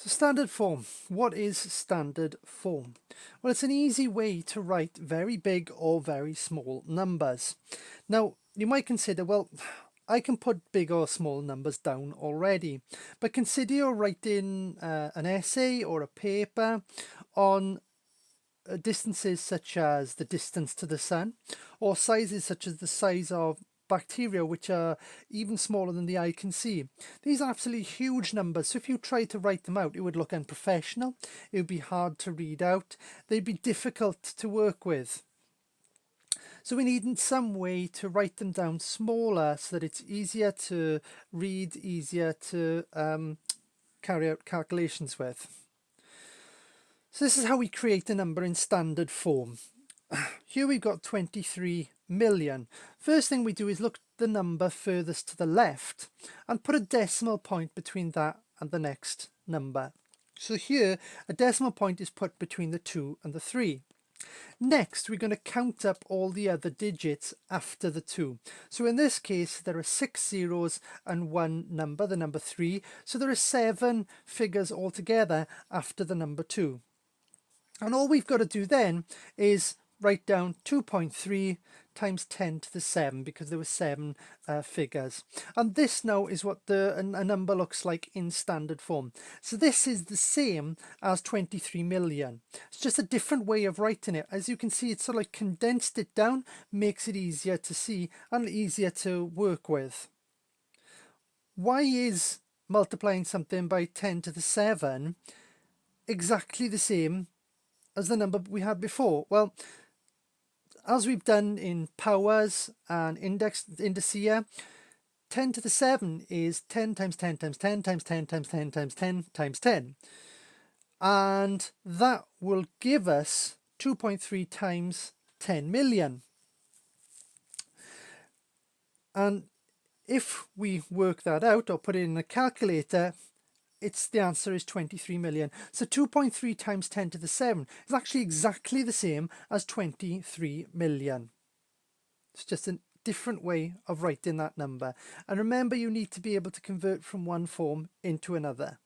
So standard form. What is standard form? Well, it's an easy way to write very big or very small numbers. Now, you might consider, well, I can put big or small numbers down already, but consider you're writing an essay or a paper on distances such as the distance to the sun, or sizes such as the size of bacteria, which are even smaller than the eye can see. These are absolutely huge numbers, so if you try to write them out, it would look unprofessional, it would be hard to read out, they'd be difficult to work with. So we need some way to write them down smaller so that it's easier to read, easier to carry out calculations with. So this is how we create a number in standard form. Here we've got 23 million. First thing we do is look at the number furthest to the left and put a decimal point between that and the next number. So here a decimal point is put between the 2 and the 3. Next, we're going to count up all the other digits after the 2. So in this case, there are 6 zeros and one number, the number 3. So there are 7 figures altogether after the number 2. And all we've got to do then is write down 2.3 times 10 to the 7, because there were 7 figures. And this now is what a number looks like in standard form. So this is the same as 23 million. It's just a different way of writing it. As you can see, it's sort of like condensed it down, makes it easier to see and easier to work with. Why is multiplying something by 10 to the 7 exactly the same as the number we had before? Well, as we've done in powers and indicia, 10 to the 7 is 10 times 10 times 10 times 10 times 10 times 10 times 10. And that will give us 2.3 times 10 million. And if we work that out or put it in a calculator, the answer is 23 million. So 2.3 times 10 to the 7 is actually exactly the same as 23 million. It's just a different way of writing that number. And remember, you need to be able to convert from one form into another.